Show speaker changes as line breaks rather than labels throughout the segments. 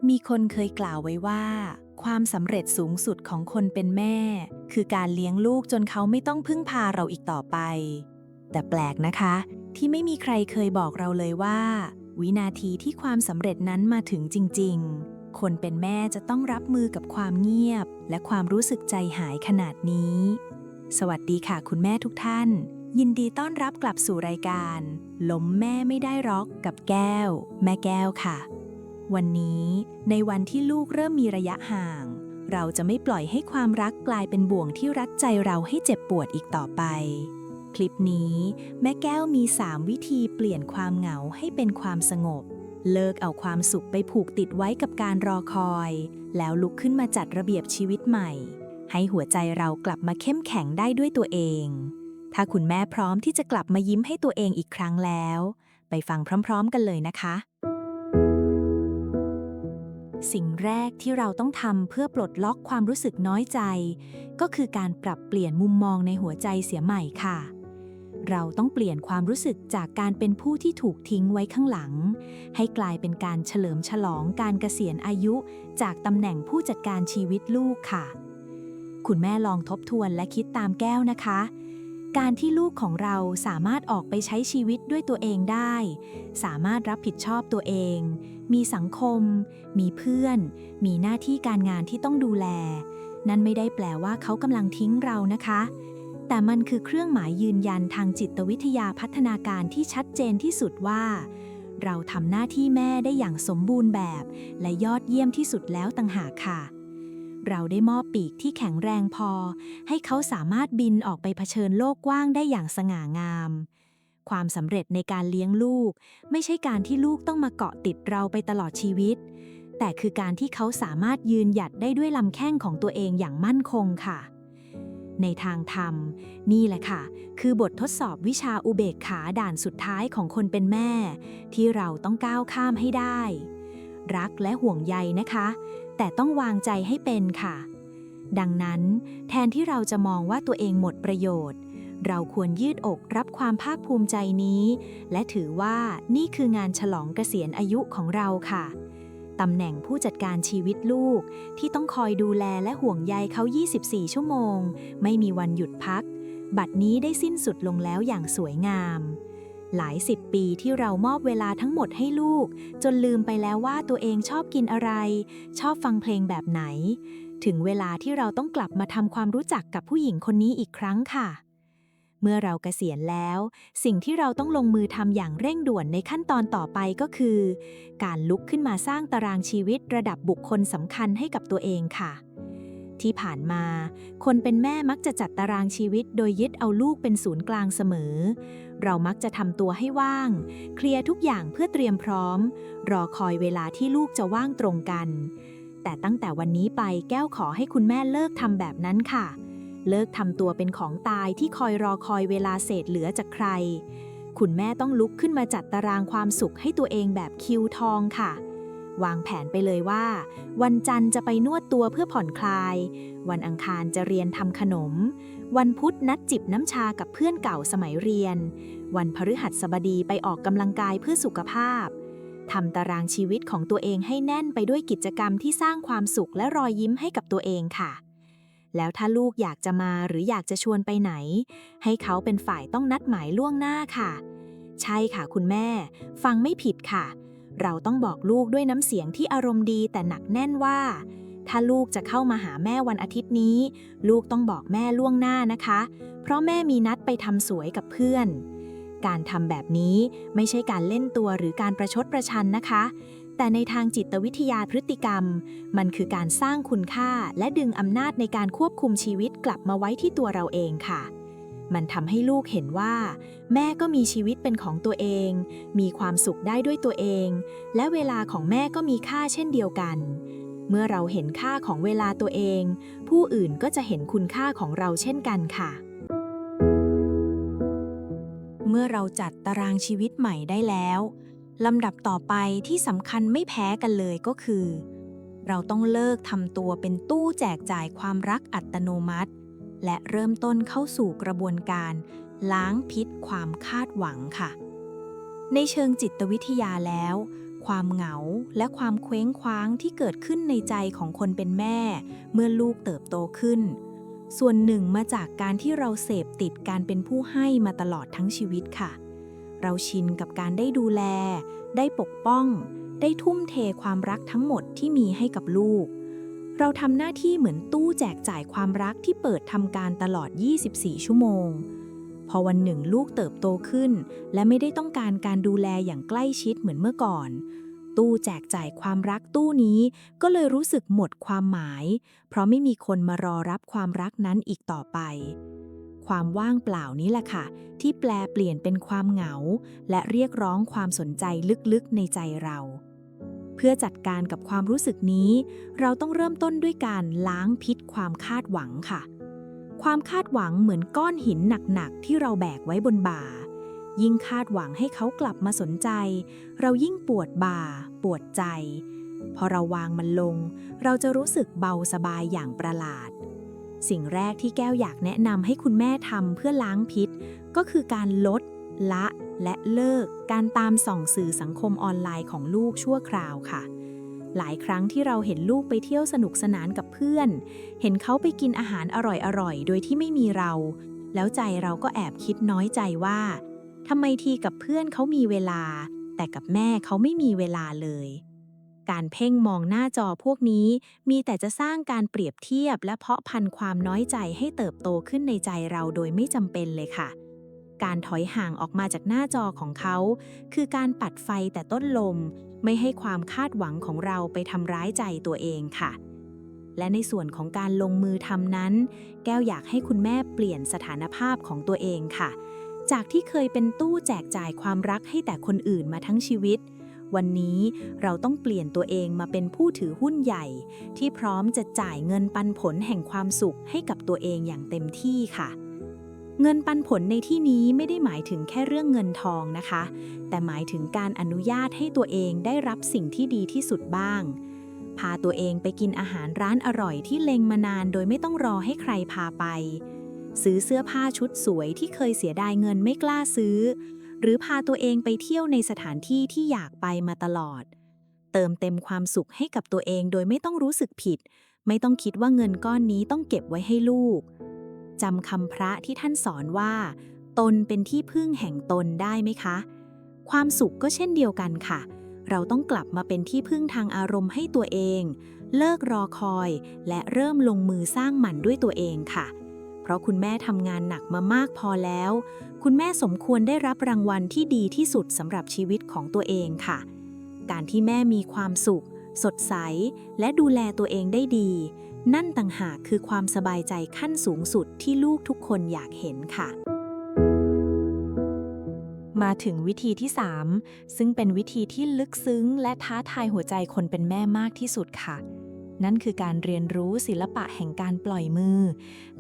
มีคนเคยกล่าวไว้ว่าความสำเร็จสูงสุดของคนเป็นแม่คือการเลี้ยงลูกจนเขาไม่ต้องพึ่งพาเราอีกต่อไปแต่แปลกนะคะที่ไม่มีใครเคยบอกเราเลยว่าวินาทีที่ความสำเร็จนั้นมาถึงจริงๆคนเป็นแม่จะต้องรับมือกับความเงียบและความรู้สึกใจหายขนาดนี้สวัสดีค่ะคุณแม่ทุกท่านยินดีต้อนรับกลับสู่รายการล้มแม่ไม่ได้ร็อกกับแก้วแม่แก้วค่ะวันนี้ในวันที่ลูกเริ่มมีระยะห่างเราจะไม่ปล่อยให้ความรักกลายเป็นบ่วงที่รัดใจเราให้เจ็บปวดอีกต่อไปคลิปนี้แม่แก้วมี3วิธีเปลี่ยนความเหงาให้เป็นความสงบเลิกเอาความสุขไปผูกติดไว้กับการรอคอยแล้วลุกขึ้นมาจัดระเบียบชีวิตใหม่ให้หัวใจเรากลับมาเข้มแข็งได้ด้วยตัวเองถ้าคุณแม่พร้อมที่จะกลับมายิ้มให้ตัวเองอีกครั้งแล้วไปฟังพร้อมๆกันเลยนะคะสิ่งแรกที่เราต้องทำเพื่อปลดล็อกความรู้สึกน้อยใจก็คือการปรับเปลี่ยนมุมมองในหัวใจเสียใหม่ค่ะเราต้องเปลี่ยนความรู้สึกจากการเป็นผู้ที่ถูกทิ้งไว้ข้างหลังให้กลายเป็นการเฉลิมฉลองการเกษียณอายุจากตำแหน่งผู้จัดการชีวิตลูกค่ะคุณแม่ลองทบทวนและคิดตามแก้วนะคะการที่ลูกของเราสามารถออกไปใช้ชีวิตด้วยตัวเองได้สามารถรับผิดชอบตัวเองมีสังคมมีเพื่อนมีหน้าที่การงานที่ต้องดูแลนั่นไม่ได้แปลว่าเขากำลังทิ้งเรานะคะแต่มันคือเครื่องหมายยืนยันทางจิตวิทยาพัฒนาการที่ชัดเจนที่สุดว่าเราทำหน้าที่แม่ได้อย่างสมบูรณ์แบบและยอดเยี่ยมที่สุดแล้วต่างหากค่ะเราได้มอบปีกที่แข็งแรงพอให้เขาสามารถบินออกไปเผชิญโลกกว้างได้อย่างสง่างามความสำเร็จในการเลี้ยงลูกไม่ใช่การที่ลูกต้องมาเกาะติดเราไปตลอดชีวิตแต่คือการที่เขาสามารถยืนหยัดได้ด้วยลำแข้งของตัวเองอย่างมั่นคงค่ะในทางธรรมนี่แหละค่ะคือบททดสอบวิชาอุเบกขาด่านสุดท้ายของคนเป็นแม่ที่เราต้องก้าวข้ามให้ได้รักและห่วงใยนะคะแต่ต้องวางใจให้เป็นค่ะดังนั้นแทนที่เราจะมองว่าตัวเองหมดประโยชน์เราควรยืดอกรับความภาคภูมิใจนี้และถือว่านี่คืองานฉลองเกษียณอายุของเราค่ะตำแหน่งผู้จัดการชีวิตลูกที่ต้องคอยดูแลและห่วงใยเขา24ชั่วโมงไม่มีวันหยุดพักบัดนี้ได้สิ้นสุดลงแล้วอย่างสวยงามหลาย10ปีที่เรามอบเวลาทั้งหมดให้ลูกจนลืมไปแล้วว่าตัวเองชอบกินอะไรชอบฟังเพลงแบบไหนถึงเวลาที่เราต้องกลับมาทำความรู้จักกับผู้หญิงคนนี้อีกครั้งค่ะเมื่อเราเกษียณแล้วสิ่งที่เราต้องลงมือทำอย่างเร่งด่วนในขั้นตอนต่อไปก็คือการลุกขึ้นมาสร้างตารางชีวิตระดับบุคคลสำคัญให้กับตัวเองค่ะที่ผ่านมาคนเป็นแม่มักจะจัดตารางชีวิตโดยยึดเอาลูกเป็นศูนย์กลางเสมอเรามักจะทำตัวให้ว่างเคลียร์ทุกอย่างเพื่อเตรียมพร้อมรอคอยเวลาที่ลูกจะว่างตรงกันแต่ตั้งแต่วันนี้ไปแก้วขอให้คุณแม่เลิกทำแบบนั้นค่ะเลิกทำตัวเป็นของตายที่คอยรอคอยเวลาเศษเหลือจากใครคุณแม่ต้องลุกขึ้นมาจัดตารางความสุขให้ตัวเองแบบคิวทองค่ะวางแผนไปเลยว่าวันจันทร์จะไปนวดตัวเพื่อผ่อนคลายวันอังคารจะเรียนทำขนมวันพุธนัดจิบน้ำชากับเพื่อนเก่าสมัยเรียนวันพฤหัสบดีไปออกกำลังกายเพื่อสุขภาพทำตารางชีวิตของตัวเองให้แน่นไปด้วยกิจกรรมที่สร้างความสุขและรอยยิ้มให้กับตัวเองค่ะแล้วถ้าลูกอยากจะมาหรืออยากจะชวนไปไหนให้เขาเป็นฝ่ายต้องนัดหมายล่วงหน้าค่ะใช่ค่ะคุณแม่ฟังไม่ผิดค่ะเราต้องบอกลูกด้วยน้ำเสียงที่อารมณ์ดีแต่หนักแน่นว่าถ้าลูกจะเข้ามาหาแม่วันอาทิตย์นี้ลูกต้องบอกแม่ล่วงหน้านะคะเพราะแม่มีนัดไปทำสวยกับเพื่อนการทำแบบนี้ไม่ใช่การเล่นตัวหรือการประชดประชันนะคะแต่ในทางจิตวิทยาพฤติกรรมมันคือการสร้างคุณค่าและดึงอำนาจในการควบคุมชีวิตกลับมาไว้ที่ตัวเราเองค่ะมันทำให้ลูกเห็นว่าแม่ก็มีชีวิตเป็นของตัวเองมีความสุขได้ด้วยตัวเองและเวลาของแม่ก็มีค่าเช่นเดียวกันเมื่อเราเห็นค่าของเวลาตัวเองผู้อื่นก็จะเห็นคุณค่าของเราเช่นกันค่ะเมื่อเราจัดตารางชีวิตใหม่ได้แล้วลำดับต่อไปที่สำคัญไม่แพ้กันเลยก็คือเราต้องเลิกทำตัวเป็นตู้แจกจ่ายความรักอัตโนมัติและเริ่มต้นเข้าสู่กระบวนการล้างพิษความคาดหวังค่ะในเชิงจิตวิทยาแล้วค ความเหงาและความเคว้งคว้างที่เกิดขึ้นในใจของคนเป็นแม่เมื่อลูกเติบโตขึ้นส่วนหนึ่งมาจากการที่เราเสพติดการเป็นผู้ให้มาตลอดทั้งชีวิตค่ะเราชินกับการได้ดูแลได้ปกป้องได้ทุ่มเทความรักทั้งหมดที่มีให้กับลูกเราทำหน้าที่เหมือนตู้แจกจ่ายความรักที่เปิดทำการตลอด 24 ชั่วโมงพอวันหนึ่งลูกเติบโตขึ้นและไม่ได้ต้องการการดูแลอย่างใกล้ชิดเหมือนเมื่อก่อนตู้แจกจ่ายความรักตู้นี้ก็เลยรู้สึกหมดความหมายเพราะไม่มีคนมารอรับความรักนั้นอีกต่อไปความว่างเปล่านี้แหละค่ะที่แปลเปลี่ยนเป็นความเหงาและเรียกร้องความสนใจลึกๆในใจเราเพื่อจัดการกับความรู้สึกนี้เราต้องเริ่มต้นด้วยการล้างพิษความคาดหวังค่ะความคาดหวังเหมือนก้อนหินหนักๆที่เราแบกไว้บนบ่ายิ่งคาดหวังให้เขากลับมาสนใจเรายิ่งปวดบ่าปวดใจพอเราวางมันลงเราจะรู้สึกเบาสบายอย่างประหลาดสิ่งแรกที่แก้วอยากแนะนำให้คุณแม่ทำเพื่อล้างพิษก็คือการลดละและเลิกการตามส่องสื่อสังคมออนไลน์ของลูกชั่วคราวค่ะหลายครั้งที่เราเห็นลูกไปเที่ยวสนุกสนานกับเพื่อนเห็นเขาไปกินอาหารอร่อยๆโดยที่ไม่มีเราแล้วใจเราก็แอบคิดน้อยใจว่าทำไมทีกับเพื่อนเขามีเวลาแต่กับแม่เขาไม่มีเวลาเลยการเพ่งมองหน้าจอพวกนี้มีแต่จะสร้างการเปรียบเทียบและเพาะพันธุ์ความน้อยใจให้เติบโตขึ้นในใจเราโดยไม่จำเป็นเลยค่ะการถอยห่างออกมาจากหน้าจอของเขาคือการปัดไฟแต่ต้นลมไม่ให้ความคาดหวังของเราไปทำร้ายใจตัวเองค่ะและในส่วนของการลงมือทำนั้นแก้วอยากให้คุณแม่เปลี่ยนสถานภาพของตัวเองค่ะจากที่เคยเป็นตู้แจกจ่ายความรักให้แต่คนอื่นมาทั้งชีวิตวันนี้เราต้องเปลี่ยนตัวเองมาเป็นผู้ถือหุ้นใหญ่ที่พร้อมจะจ่ายเงินปันผลแห่งความสุขให้กับตัวเองอย่างเต็มที่ค่ะเงินปันผลในที่นี้ไม่ได้หมายถึงแค่เรื่องเงินทองนะคะแต่หมายถึงการอนุญาตให้ตัวเองได้รับสิ่งที่ดีที่สุดบ้างพาตัวเองไปกินอาหารร้านอร่อยที่เล็งมานานโดยไม่ต้องรอให้ใครพาไปซื้อเสื้อผ้าชุดสวยที่เคยเสียดายเงินไม่กล้าซื้อหรือพาตัวเองไปเที่ยวในสถานที่ที่อยากไปมาตลอดเติมเต็มความสุขให้กับตัวเองโดยไม่ต้องรู้สึกผิดไม่ต้องคิดว่าเงินก้อนนี้ต้องเก็บไว้ให้ลูกจำคำพระที่ท่านสอนว่าตนเป็นที่พึ่งแห่งตนได้ไหมคะความสุขก็เช่นเดียวกันค่ะเราต้องกลับมาเป็นที่พึ่งทางอารมณ์ให้ตัวเองเลิกรอคอยและเริ่มลงมือสร้างมันด้วยตัวเองค่ะเพราะคุณแม่ทำงานหนักมามากพอแล้วคุณแม่สมควรได้รับรางวัลที่ดีที่สุดสำหรับชีวิตของตัวเองค่ะการที่แม่มีความสุขสดใสและดูแลตัวเองได้ดีนั่นต่างหากคือความสบายใจขั้นสูงสุดที่ลูกทุกคนอยากเห็นค่ะมาถึงวิธีที่ 3ซึ่งเป็นวิธีที่ลึกซึ้งและท้าทายหัวใจคนเป็นแม่มากที่สุดค่ะนั่นคือการเรียนรู้ศิลปะแห่งการปล่อยมือ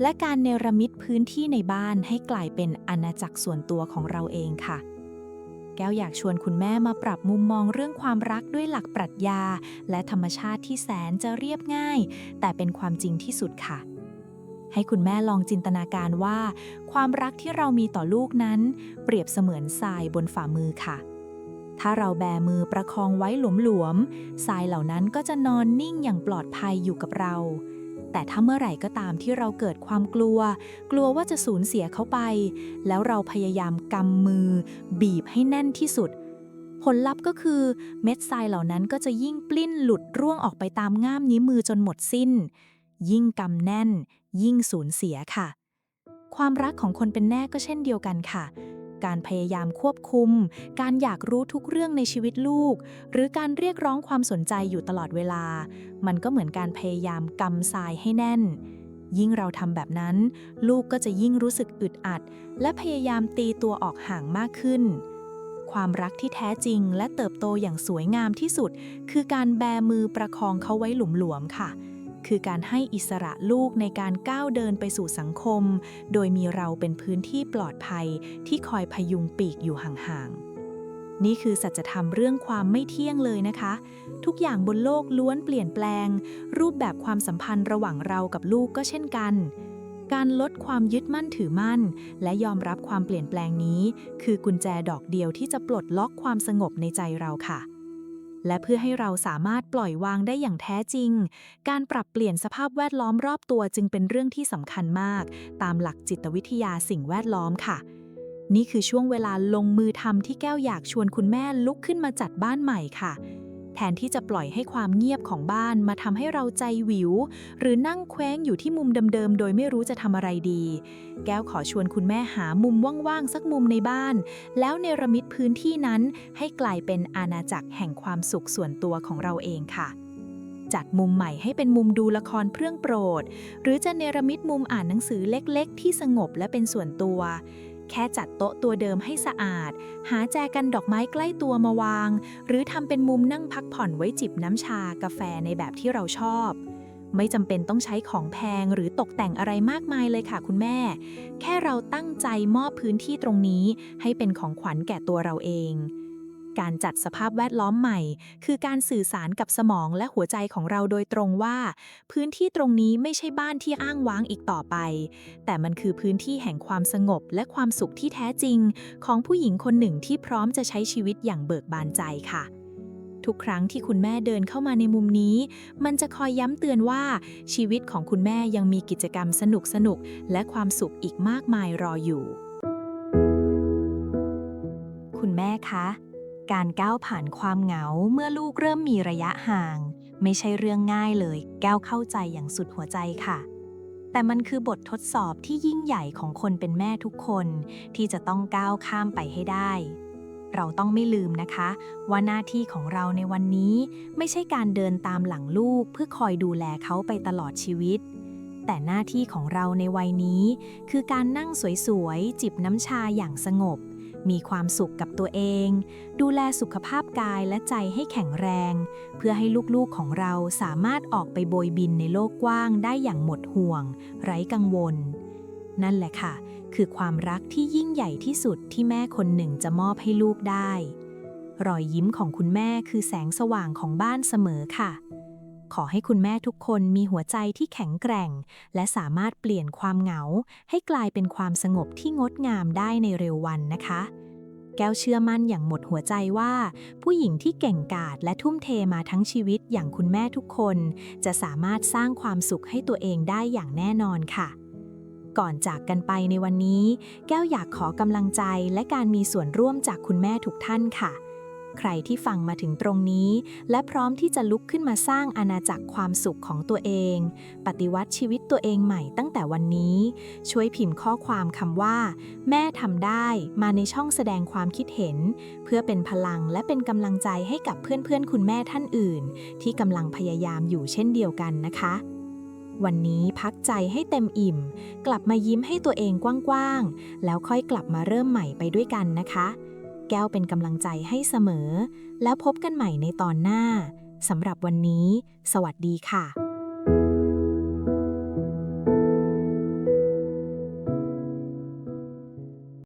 และการเนรมิตพื้นที่ในบ้านให้กลายเป็นอาณาจักรส่วนตัวของเราเองค่ะแก้วอยากชวนคุณแม่มาปรับมุมมองเรื่องความรักด้วยหลักปรัชญาและธรรมชาติที่แสนจะเรียบง่ายแต่เป็นความจริงที่สุดค่ะให้คุณแม่ลองจินตนาการว่าความรักที่เรามีต่อลูกนั้นเปรียบเสมือนทรายบนฝ่ามือค่ะถ้าเราแบมือประคองไว้หลวมๆทรายเหล่านั้นก็จะนอนนิ่งอย่างปลอดภัยอยู่กับเราแต่ถ้าเมื่อไหร่ก็ตามที่เราเกิดความกลัวว่าจะสูญเสียเขาไปแล้วเราพยายามกำมือบีบให้แน่นที่สุดผลลัพธ์ก็คือเม็ดทรายเหล่านั้นก็จะยิ่งปลิ้นหลุดร่วงออกไปตามง่ามนิ้วมือจนหมดสิ้นยิ่งกำแน่นยิ่งสูญเสียค่ะความรักของคนเป็นแม่ก็เช่นเดียวกันค่ะการพยายามควบคุมการอยากรู้ทุกเรื่องในชีวิตลูกหรือการเรียกร้องความสนใจอยู่ตลอดเวลามันก็เหมือนการพยายามกำทรายให้แน่นยิ่งเราทำแบบนั้นลูกก็จะยิ่งรู้สึกอึดอัดและพยายามตีตัวออกห่างมากขึ้นความรักที่แท้จริงและเติบโตอย่างสวยงามที่สุดคือการแบมือประคองเขาไว้หลวมๆค่ะคือการให้อิสระลูกในการก้าวเดินไปสู่สังคมโดยมีเราเป็นพื้นที่ปลอดภัยที่คอยพยุงปีกอยู่ห่างๆนี่คือสัจธรรมเรื่องความไม่เที่ยงเลยนะคะทุกอย่างบนโลกล้วนเปลี่ยนแปลงรูปแบบความสัมพันธ์ระหว่างเรากับลูกก็เช่นกันการลดความยึดมั่นถือมั่นและยอมรับความเปลี่ยนแปลงนี้คือกุญแจดอกเดียวที่จะปลดล็อกความสงบในใจเราค่ะ และเพื่อให้เราสามารถปล่อยวางได้อย่างแท้จริงการปรับเปลี่ยนสภาพแวดล้อมรอบตัวจึงเป็นเรื่องที่สำคัญมากตามหลักจิตวิทยาสิ่งแวดล้อมค่ะนี่คือช่วงเวลาลงมือทำที่แก้วอยากชวนคุณแม่ลุกขึ้นมาจัดบ้านใหม่ค่ะแทนที่จะปล่อยให้ความเงียบของบ้านมาทำให้เราใจหวิวหรือนั่งแคว้งอยู่ที่มุมเดิมๆโดยไม่รู้จะทำอะไรดีแก้วขอชวนคุณแม่หามุมว่างๆสักมุมในบ้านแล้วเนรมิตพื้นที่นั้นให้กลายเป็นอาณาจักรแห่งความสุขส่วนตัวของเราเองค่ะจัดมุมใหม่ให้เป็นมุมดูละครเรื่องโปรดหรือจะเนรมิตมุมอ่านหนังสือเล็กๆที่สงบและเป็นส่วนตัวแค่จัดโต๊ะตัวเดิมให้สะอาดหาแจกันดอกไม้ใกล้ตัวมาวางหรือทำเป็นมุมนั่งพักผ่อนไว้จิบน้ำชากาแฟในแบบที่เราชอบไม่จำเป็นต้องใช้ของแพงหรือตกแต่งอะไรมากมายเลยค่ะคุณแม่แค่เราตั้งใจมอบพื้นที่ตรงนี้ให้เป็นของขวัญแก่ตัวเราเองการจัดสภาพแวดล้อมใหม่คือการสื่อสารกับสมองและหัวใจของเราโดยตรงว่าพื้นที่ตรงนี้ไม่ใช่บ้านที่อ้างว้างอีกต่อไปแต่มันคือพื้นที่แห่งความสงบและความสุขที่แท้จริงของผู้หญิงคนหนึ่งที่พร้อมจะใช้ชีวิตอย่างเบิกบานใจค่ะทุกครั้งที่คุณแม่เดินเข้ามาในมุมนี้มันจะคอยย้ำเตือนว่าชีวิตของคุณแม่ยังมีกิจกรรมสนุกๆและความสุขอีกมากมายรออยู่คุณแม่คะการก้าวผ่านความเหงาเมื่อลูกเริ่มมีระยะห่างไม่ใช่เรื่องง่ายเลยแก้วเข้าใจอย่างสุดหัวใจค่ะแต่มันคือบททดสอบที่ยิ่งใหญ่ของคนเป็นแม่ทุกคนที่จะต้องก้าวข้ามไปให้ได้เราต้องไม่ลืมนะคะว่าหน้าที่ของเราในวันนี้ไม่ใช่การเดินตามหลังลูกเพื่อคอยดูแลเขาไปตลอดชีวิตแต่หน้าที่ของเราในวัยนี้คือการนั่งสวยๆจิบน้ำชาอย่างสงบมีความสุขกับตัวเองดูแลสุขภาพกายและใจให้แข็งแรงเพื่อให้ลูกๆของเราสามารถออกไปโบยบินในโลกกว้างได้อย่างหมดห่วงไร้กังวลนั่นแหละค่ะคือความรักที่ยิ่งใหญ่ที่สุดที่แม่คนหนึ่งจะมอบให้ลูกได้รอยยิ้มของคุณแม่คือแสงสว่างของบ้านเสมอค่ะขอให้คุณแม่ทุกคนมีหัวใจที่แข็งแกร่งและสามารถเปลี่ยนความเหงาให้กลายเป็นความสงบที่งดงามได้ในเร็ววันนะคะแก้วเชื่อมั่นอย่างหมดหัวใจว่าผู้หญิงที่เก่งกาจและทุ่มเทมาทั้งชีวิตอย่างคุณแม่ทุกคนจะสามารถสร้างความสุขให้ตัวเองได้อย่างแน่นอนค่ะก่อนจากกันไปในวันนี้แก้วอยากขอกำลังใจและการมีส่วนร่วมจากคุณแม่ทุกท่านค่ะใครที่ฟังมาถึงตรงนี้และพร้อมที่จะลุกขึ้นมาสร้างอาณาจักรความสุขของตัวเองปฏิวัติชีวิตตัวเองใหม่ตั้งแต่วันนี้ช่วยพิมพ์ข้อความคำว่าแม่ทำได้มาในช่องแสดงความคิดเห็นเพื่อเป็นพลังและเป็นกำลังใจให้กับเพื่อนๆคุณแม่ท่านอื่นที่กำลังพยายามอยู่เช่นเดียวกันนะคะวันนี้พักใจให้เต็มอิ่มกลับมายิ้มให้ตัวเองกว้างๆแล้วค่อยกลับมาเริ่มใหม่ไปด้วยกันนะคะแก้วเป็นกำลังใจให้เสมอแล้วพบกันใหม่ในตอนหน้าสำหรับวันนี้สวัสดีค่ะ